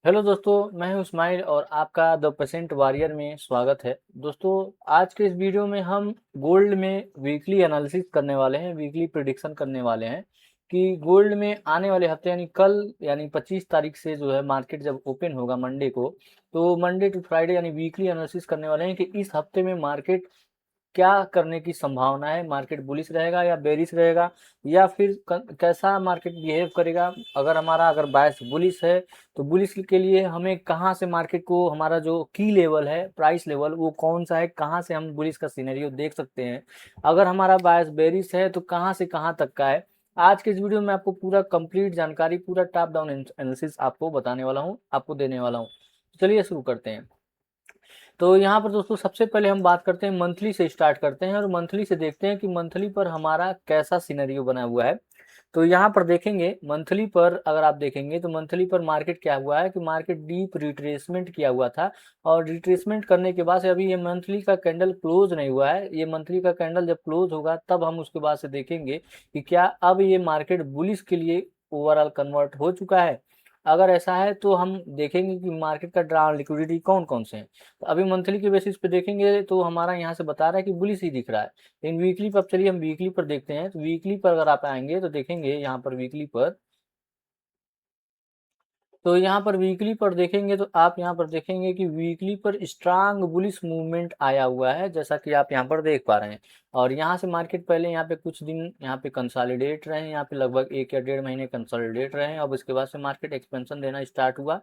Hello दोस्तों, मैं हूं इस्माइल और आपका द पेसेंट वॉरियर में स्वागत है। दोस्तों, आज के इस वीडियो में हम गोल्ड में वीकली एनालिसिस करने वाले हैं, वीकली प्रिडिक्शन करने वाले हैं कि गोल्ड में आने वाले हफ्ते यानी कल यानी 25 तारीख से जो है मार्केट जब ओपन होगा मंडे को, तो मंडे टू फ्राइडे यानी वीकली एनालिसिस करने वाले हैं कि इस हफ्ते में मार्केट क्या करने की संभावना है। मार्केट बुलिश रहेगा या बेरिश रहेगा, या फिर कैसा मार्केट बिहेव करेगा। अगर बायस बुलिश है तो बुलिश के लिए हमें कहाँ से मार्केट को, हमारा जो की लेवल है, प्राइस लेवल, वो कौन सा है, कहाँ से हम बुलिश का सिनेरियो देख सकते हैं। अगर हमारा बायस बेरिश है तो कहाँ से कहाँ तक का है। आज के इस वीडियो में आपको पूरा कंप्लीट जानकारी, पूरा टॉप डाउन एनालिसिस आपको बताने वाला हूँ, आपको देने वाला हूँ। चलिए शुरू करते हैं। तो यहाँ पर दोस्तों सबसे पहले हम बात करते हैं, मंथली से स्टार्ट करते हैं और मंथली से देखते हैं कि मंथली पर हमारा कैसा सिनेरियो बना हुआ है। तो यहाँ पर देखेंगे मंथली पर, अगर आप देखेंगे तो मंथली पर मार्केट क्या हुआ है कि मार्केट डीप रिट्रेसमेंट किया हुआ था, और रिट्रेसमेंट करने के बाद से अभी ये मंथली का कैंडल क्लोज नहीं हुआ है। ये मंथली का कैंडल जब क्लोज होगा तब हम उसके बाद से देखेंगे कि क्या अब ये मार्केट बुलिश के लिए ओवरऑल कन्वर्ट हो चुका है। अगर ऐसा है तो हम देखेंगे कि मार्केट का ड्रा लिक्विडिटी कौन कौन से हैं। तो अभी मंथली के बेसिस पे देखेंगे तो हमारा यहाँ से बता रहा है कि बुलिश ही दिख रहा है। लेकिन वीकली पर, चलिए हम वीकली पर देखते हैं। तो वीकली पर अगर आप आएंगे तो देखेंगे यहाँ पर वीकली पर, तो यहाँ पर वीकली पर देखेंगे तो आप यहाँ पर देखेंगे कि वीकली पर स्ट्रांग बुलिश मूवमेंट आया हुआ है, जैसा कि आप यहाँ पर देख पा रहे हैं। और यहाँ से मार्केट पहले यहाँ पे कुछ दिन यहाँ पे कंसोलिडेट रहे, यहाँ पे लगभग 1 या 1.5 महीने कंसोलिडेट रहे, अब इसके बाद से मार्केट एक्सपेंशन देना स्टार्ट हुआ।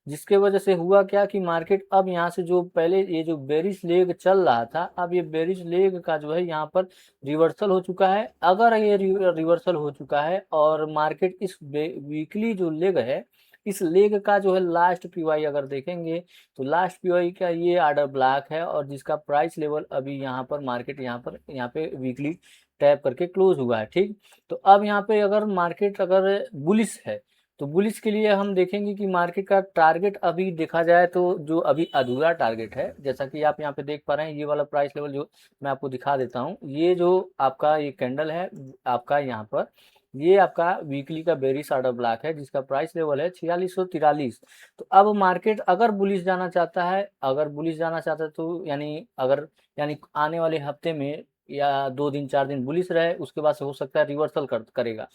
जिसके वजह से हुआ क्या कि मार्केट अब यहाँ से, जो पहले ये जो बेरिश लेग चल रहा था, अब ये बेरिश लेग का जो है यहाँ पर रिवर्सल हो चुका है। अगर ये रिवर्सल हो चुका है और मार्केट इस वीकली जो लेग है, इस लेग का जो है लास्ट पीवाई अगर देखेंगे तो लास्ट पीवाई का ये आर्डर ब्लॉक है, और जिसका प्राइस लेवल अभी यहाँ पर मार्केट यहाँ पे वीकली टैप करके क्लोज हुआ है। ठीक, तो अब यहाँ पे अगर मार्केट अगर बुलिश है तो बुलिश के लिए हम देखेंगे कि मार्केट का टारगेट अभी देखा जाए तो जो अभी अधूरा टारगेट है, जैसा कि आप यहाँ पे देख पा रहे हैं, ये वाला प्राइस लेवल जो मैं आपको दिखा देता हूँ, ये जो आपका ये कैंडल है आपका यहाँ पर, ये आपका वीकली का बेरिश ऑर्डर ब्लॉक है, जिसका प्राइस लेवल है 4643। तो अब मार्केट अगर बुलिश जाना चाहता है, अगर बुलिश जाना चाहता है तो यानी आने वाले हफ्ते में या 2 दिन 4 दिन बुलिश रहे, उसके बाद से हो सकता है रिवर्सल करेगा।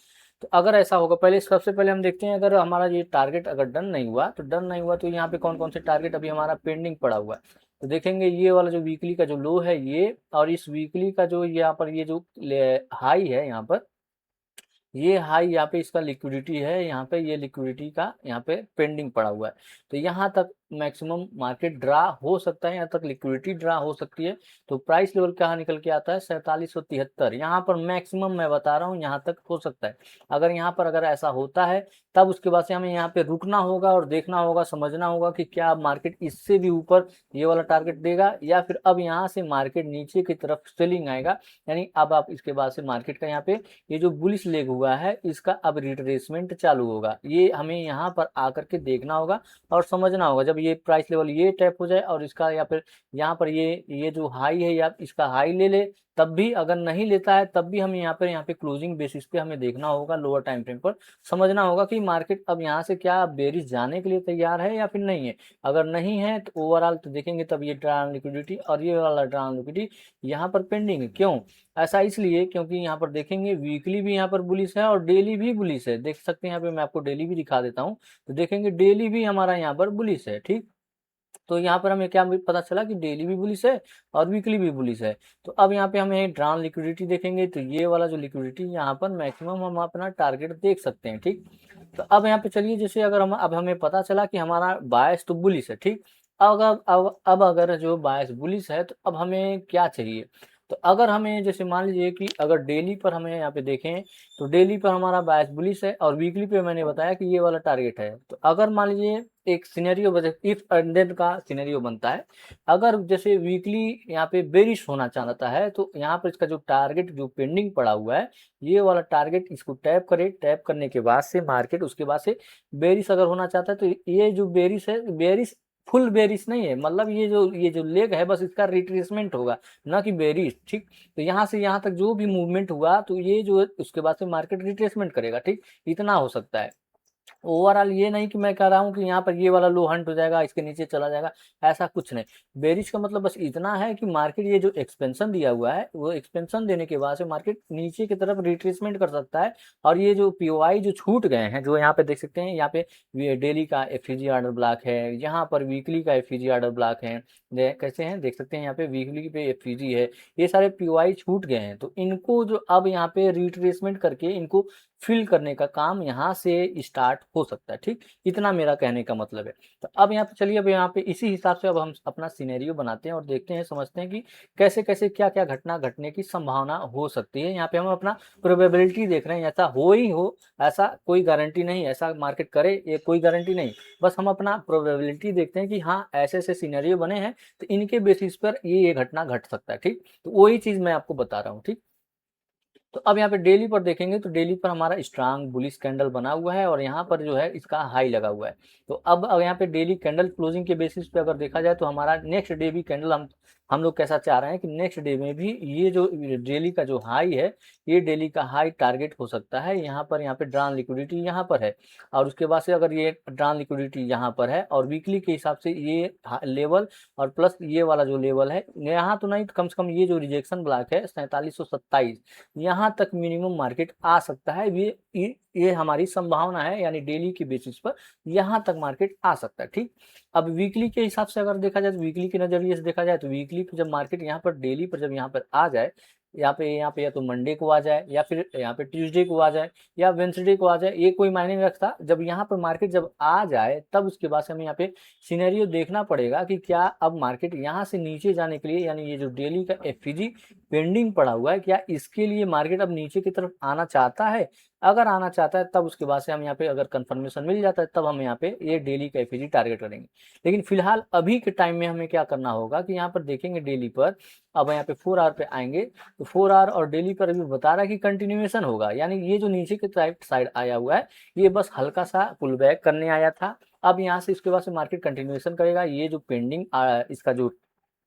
तो अगर ऐसा होगा, पहले सबसे पहले हम देखते हैं, अगर हमारा ये टारगेट अगर डन नहीं हुआ तो यहाँ पे कौन कौन से टारगेट अभी हमारा पेंडिंग पड़ा हुआ है। तो देखेंगे ये वाला जो वीकली का जो लो है ये, और इस वीकली का जो यहाँ पर ये जो हाई है यहाँ पर, ये हाई यहाँ पे इसका लिक्विडिटी है, यहाँ पे ये लिक्विडिटी का यहाँ पे पेंडिंग पड़ा हुआ है। तो यहाँ तक मैक्सिमम मार्केट ड्रा हो सकता है, यहाँ तक लिक्विडिटी ड्रा हो सकती है। तो प्राइस लेवल कहाँ निकल के आता है, 4773। यहाँ पर मैक्सिमम मैं बता रहा हूँ, यहाँ तक हो सकता है। अगर यहाँ पर अगर ऐसा होता है तब उसके बाद से हमें यहाँ पे रुकना होगा और देखना होगा, समझना होगा कि क्या मार्केट इससे भी ऊपर ये वाला टारगेट देगा, या फिर अब यहाँ से मार्केट नीचे की तरफ सेलिंग आएगा। यानी अब आप इसके बाद से मार्केट का यहाँ पे ये जो बुलिश लेग हुआ है, इसका अब रिट्रेसमेंट चालू होगा। ये हमें यहाँ पर आकर के देखना होगा और समझना होगा। जब ये प्राइस लेवल ये टैप हो जाए और इसका या फिर यहाँ पर ये जो हाई है या इसका हाई ले ले, तब भी अगर नहीं लेता है तब भी हमें यहाँ पे क्लोजिंग बेसिस पे हमें देखना होगा, लोअर टाइम फ्रेम पर समझना होगा कि मार्केट अब यहाँ से क्या बेरिश जाने के लिए तैयार है या फिर नहीं है। अगर नहीं है तो ओवरऑल तो देखेंगे तब ये ट्रायल लिक्विडिटी और ये वाला ट्रायल लिक्विडिटी यहाँ पर पेंडिंग है। क्यों ऐसा, इसलिए क्योंकि यहाँ पर देखेंगे वीकली भी यहाँ पर बुलिश है और डेली भी बुलिश है। देख सकते हैं यहाँ पे, मैं आपको डेली भी दिखा देता हूँ। तो देखेंगे डेली भी हमारा यहाँ पर बुलिश है। ठीक, तो यहाँ पर हमें क्या पता चला कि डेली भी बुलिश है और वीकली भी बुलिश है। तो अब यहाँ पे हमें ड्राउन लिक्विडिटी देखेंगे तो ये वाला जो लिक्विडिटी यहाँ पर मैक्सिमम हम अपना टारगेट देख सकते हैं। ठीक, तो अब यहाँ पे चलिए, जैसे अगर हम, अब हमें पता चला कि हमारा बायस तो बुलिश है। ठीक, अब अगर जो बायस बुलिश है तो अब हमें क्या चाहिए। तो अगर हमें, जैसे मान लीजिए कि अगर डेली पर हमें यहाँ पे देखें तो डेली पर हमारा बायस बुलिश है और वीकली पे मैंने बताया कि ये वाला टारगेट है। तो अगर मान लीजिए एक सिनेरियो, इफ एंड देन का सिनेरियो बनता है, अगर जैसे वीकली यहाँ पे बेरिश होना चाहता है तो यहाँ पर इसका जो टारगेट जो पेंडिंग पड़ा हुआ है, ये वाला टारगेट इसको टैप करे, टैप करने के बाद से मार्केट उसके बाद से बेरिश अगर होना चाहता है तो ये जो बेरिश है, बेरिश फुल बेरिश नहीं है, मतलब ये जो लेग है बस इसका रिट्रेसमेंट होगा, ना कि बेरिश। ठीक, तो यहाँ से यहाँ तक जो भी मूवमेंट हुआ तो ये जो उसके बाद से मार्केट रिट्रेसमेंट करेगा। ठीक, इतना हो सकता है। ओवरऑल ये नहीं कि मैं कह रहा हूँ कि यहाँ पर ये वाला लो हंट हो जाएगा, इसके नीचे चला जाएगा, ऐसा कुछ नहीं। बेरिश का मतलब बस इतना है कि मार्केट ये जो एक्सपेंशन दिया हुआ है, वो एक्सपेंशन देने के बाद से मार्केट नीचे की तरफ रिट्रेसमेंट कर सकता है। और ये जो पीओआई जो छूट गए हैं, जो यहाँ पे देख सकते हैं, यहाँ पे डेली का एफईजी ऑर्डर ब्लॉक है, यहाँ पर वीकली का एफईजी ऑर्डर ब्लॉक है, कैसे हैं देख सकते हैं, यहाँ पे वीकली पे एफईजी है, ये सारे पीओआई छूट गए हैं। तो इनको जो अब यहाँ पे रिट्रेसमेंट करके इनको फिल करने का काम यहाँ से स्टार्ट हो सकता है, ठीक, इतना मेरा कहने का मतलब है। तो अब यहाँ पे चलिए, अब यहाँ पे इसी हिसाब से अब हम अपना सिनेरियो बनाते हैं और देखते हैं, समझते हैं कि कैसे कैसे क्या क्या घटना घटने की संभावना हो सकती है। यहाँ पे हम अपना प्रोबेबिलिटी देख रहे हैं, ऐसा हो ही हो, ऐसा कोई गारंटी नहीं, ऐसा मार्केट करे ये कोई गारंटी नहीं, बस हम अपना प्रोबेबिलिटी देखते हैं कि हाँ ऐसे ऐसे सिनेरियो बने हैं, तो इनके बेसिस पर ये घटना घट सकता है, ठीक। तो वही चीज मैं आपको बता रहा हूँ, ठीक। तो अब यहाँ पे डेली पर देखेंगे तो डेली पर हमारा स्ट्रांग बुलिश कैंडल बना हुआ है और यहाँ पर जो है इसका हाई लगा हुआ है। तो अब यहाँ पे डेली कैंडल क्लोजिंग के बेसिस पे अगर देखा जाए तो हमारा नेक्स्ट डे भी कैंडल हम लोग कैसा चाह रहे हैं कि नेक्स्ट डे में भी ये जो डेली का जो हाई है, ये डेली का हाई टारगेट हो सकता है। यहाँ पे ड्रॉन लिक्विडिटी यहाँ पर है, और उसके बाद से अगर ये ड्रॉन लिक्विडिटी यहाँ पर है और वीकली के हिसाब से ये लेवल और प्लस ये वाला जो लेवल है, यहाँ तो नहीं, तो कम से कम ये जो रिजेक्शन ब्लॉक है 4727, यहाँ तक मिनिमम मार्केट आ सकता है। ये हमारी संभावना है, यानी डेली की बेसिस पर यहाँ तक मार्केट आ सकता है, ठीक। अब वीकली के हिसाब से अगर देखा जाए तो वीकली के नजरिए से देखा जाए तो वीकली जब मार्केट यहाँ पर डेली पर जब यहाँ पर आ जाए, यहाँ पे या तो मंडे को आ जाए, या फिर यहाँ पे ट्यूसडे को आ जाए, या वेंसडे को आ जाए, ये कोई मायने नहीं रखता। जब यहाँ पर मार्केट जब आ जाए तब उसके बाद से हमें यहाँ पे सिनेरियो देखना पड़ेगा कि क्या अब मार्केट यहाँ से नीचे जाने के लिए, यानी ये जो डेली का एफईजी पेंडिंग पड़ा हुआ है, क्या इसके लिए मार्केट अब नीचे की तरफ आना चाहता है। अगर आना चाहता है तब उसके बाद से हम यहाँ पे अगर कंफर्मेशन मिल जाता है तब हम यहाँ पे ये डेली का एफईजी टारगेट करेंगे। लेकिन फिलहाल अभी के टाइम में हमें क्या करना होगा कि यहाँ पर देखेंगे डेली पर, अब यहाँ पे 4 आवर पे आएंगे तो 4 आवर और डेली पर अभी बता रहा है कि कंटिन्यूएशन होगा, यानी ये जो नीचे के साइड आया हुआ है, ये बस हल्का सा पुल बैक करने आया था। अब यहाँ से इसके बाद से मार्केट कंटिन्यूएशन करेगा। ये जो पेंडिंग इसका जो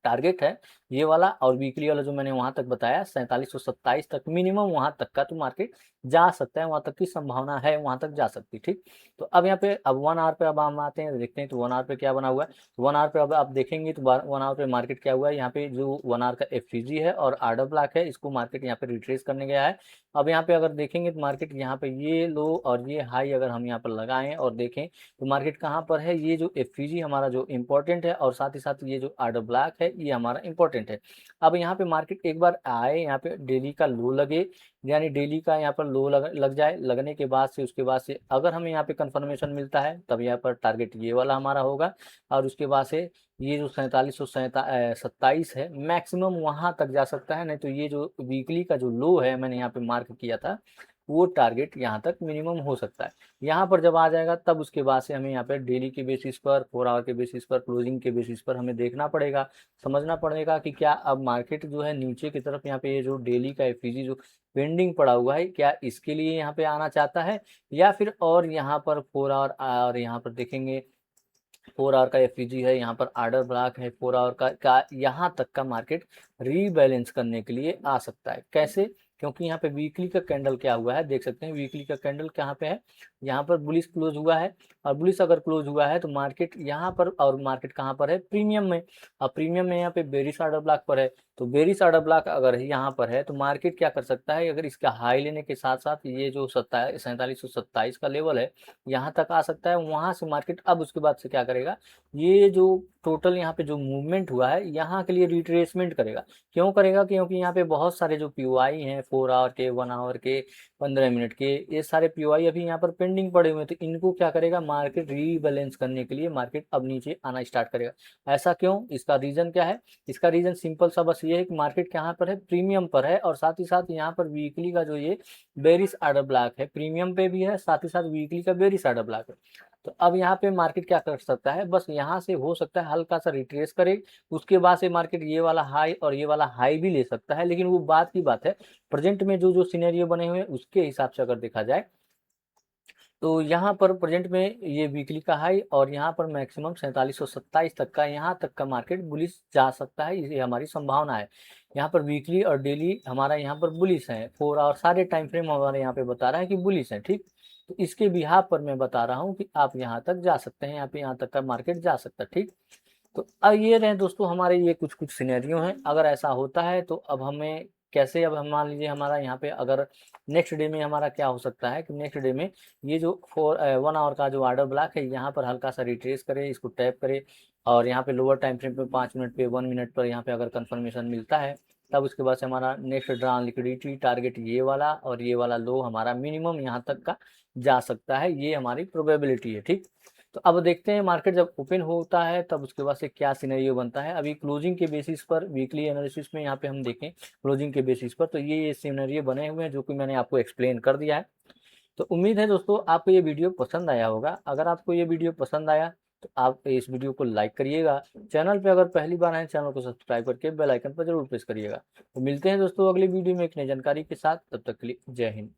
टारगेट है ये वाला, और वीकली वाला जो मैंने वहां तक बताया 4727 तक मिनिमम, वहां तक का तो मार्केट जा सकता है, वहां तक की संभावना है, वहां तक जा सकती है, ठीक। तो अब यहाँ पे अब 1 आवर पे अब हम आते हैं, देखते हैं तो 1 आवर पे क्या बना हुआ है। 1 आवर पे अब आप देखेंगे तो 1 आवर पे मार्केट क्या हुआ है, यहाँ पे जो 1 आवर का एफईजी है और आर्डर ब्लॉक है, इसको मार्केट यहाँ पे रिट्रेस करने गया है। अब यहाँ पे अगर देखेंगे तो मार्केट यहाँ पे ये लो और ये हाई अगर हम यहाँ पर लगाएं और देखें तो मार्केट कहाँ पर है, ये जो एफईजी हमारा जो इम्पोर्टेंट है, और साथ ही साथ ये जो आर्डर ब्लॉक है ये हमारा इंपॉर्टेंट है। अब यहाँ पे मार्केट एक बार आए, यहाँ पे डेली का लो लगे, यानी डेली का यहाँ पर लो लग जाए, लगने के बाद से उसके बाद से अगर हमें यहाँ पे कंफर्मेशन मिलता है तब यहाँ पर टारगेट ये वाला हमारा होगा। और उसके बाद से ये जो 4727 है मैक्सिमम वहां तक जा सकता है, नहीं तो ये जो वीकली का जो लो है मैंने यहाँ पे मार्क किया था, वो टारगेट यहाँ तक मिनिमम हो सकता है। यहाँ पर जब आ जाएगा तब उसके बाद से हमें यहाँ पे डेली के बेसिस पर, 4 आवर के बेसिस पर, क्लोजिंग के बेसिस पर हमें देखना पड़ेगा, समझना पड़ेगा कि क्या अब मार्केट जो है नीचे की तरफ, यहाँ पे ये जो डेली का एफईजी जो पेंडिंग पड़ा हुआ है, क्या इसके लिए यहाँ पे आना चाहता है, या फिर और यहाँ पर 4 आवर और यहाँ पर देखेंगे 4 आवर का एफईजी है, यहाँ पर आर्डर ब्लॉक है 4 आवर का यहाँ तक का मार्केट रीबैलेंस करने के लिए आ सकता है। कैसे, क्योंकि यहाँ पे वीकली का कैंडल क्या हुआ है, देख सकते हैं वीकली का कैंडल कहाँ पे है, यहाँ पर बुलिश क्लोज हुआ है। और बुलिश अगर क्लोज हुआ है तो मार्केट यहाँ पर, और मार्केट कहाँ पर है, प्रीमियम में। अब प्रीमियम में यहाँ पे बेरिश ऑर्डर ब्लॉक पर है, तो बेरिश ऑर्डर ब्लॉक अगर यहाँ पर है तो मार्केट क्या कर सकता है, अगर इसका हाई लेने के साथ साथ ये जो 4727 का लेवल है यहाँ तक आ सकता है। वहां से मार्केट अब उसके बाद से क्या करेगा, ये जो टोटल यहाँ पे जो मूवमेंट हुआ है यहाँ के लिए रिट्रेसमेंट करेगा। क्यों करेगा, क्योंकि यहाँ पे बहुत सारे जो पीओआई हैं 4 आवर के, 1 आवर के, 15 मिनट के, ये सारे पीओआई अभी यहाँ पर पेंडिंग पड़े हुए हैं। तो इनको क्या करेगा, मार्केट रीबैलेंस करने के लिए मार्केट अब नीचे आना स्टार्ट करेगा। ऐसा क्यों, इसका रीजन क्या है, इसका रीजन सिंपल सा बस ये है कि मार्केट कहाँ पर है, प्रीमियम पर है, और साथ ही साथ यहाँ पर वीकली का जो ये बेरिश ऑर्डर ब्लॉक है प्रीमियम पे भी है, साथ ही साथ वीकली का बेरिश ऑर्डर ब्लॉक है। तो अब यहाँ पे मार्केट क्या कर सकता है, बस यहाँ से हो सकता है हल्का सा रिट्रेस करे, उसके बाद से मार्केट ये वाला हाई और ये वाला हाई भी ले सकता है। लेकिन वो बात की बात है, प्रेजेंट में जो जो सिनेरियो बने हुए हैं उसके हिसाब से अगर देखा जाए तो यहाँ पर प्रेजेंट में ये वीकली का हाई और यहाँ पर मैक्सिमम 4727 तक का, यहाँ तक का मार्केट बुलिश जा सकता है, ये हमारी संभावना है। यहाँ पर वीकली और डेली हमारा यहाँ पर बुलिश है, 4 आवर सारे टाइम फ्रेम हमारे यहाँ पे बता रहा है कि बुलिश है, ठीक। तो इसके बिहाफ पर मैं बता रहा हूँ कि आप यहाँ तक जा सकते हैं, यहाँ तक का मार्केट जा सकता है। ठीक, तो अब ये रहे दोस्तों हमारे ये कुछ कुछ सिनेरियो हैं। अगर ऐसा होता है तो अब हमें कैसे, अब हम मान लीजिए हमारा यहाँ पे अगर नेक्स्ट डे में हमारा क्या हो सकता है कि नेक्स्ट डे में ये जो 1 आवर का जो ऑर्डर ब्लॉक है यहाँ पर हल्का सा रिट्रेस करे, इसको टैप करे और यहाँ पे लोअर टाइम फ्रेम पे 5 मिनट पे 1 मिनट पर यहाँ पे अगर कंफर्मेशन मिलता है, तब उसके बाद से हमारा नेक्स्ट ड्रा लिक्विडिटी टारगेट ये वाला और ये वाला लो हमारा मिनिमम यहाँ तक का जा सकता है, ये हमारी प्रोबेबिलिटी है। ठीक, तो अब देखते हैं मार्केट जब ओपन होता है तब उसके बाद से क्या सिनेरियो बनता है। अभी क्लोजिंग के बेसिस पर वीकली एनालिसिस में यहाँ पे हम देखें क्लोजिंग के बेसिस पर, तो ये सिनेरियो बने हुए हैं जो कि मैंने आपको एक्सप्लेन कर दिया है। तो उम्मीद है दोस्तों आपको ये वीडियो पसंद आया होगा। अगर आपको ये वीडियो पसंद आया तो आप इस वीडियो को लाइक करिएगा। चैनल पे अगर पहली बार आए चैनल को सब्सक्राइब करके बेल आइकन पर जरूर प्रेस करिएगा। तो मिलते हैं दोस्तों अगली वीडियो में एक नई जानकारी के साथ, तब तक के लिए जय हिंद।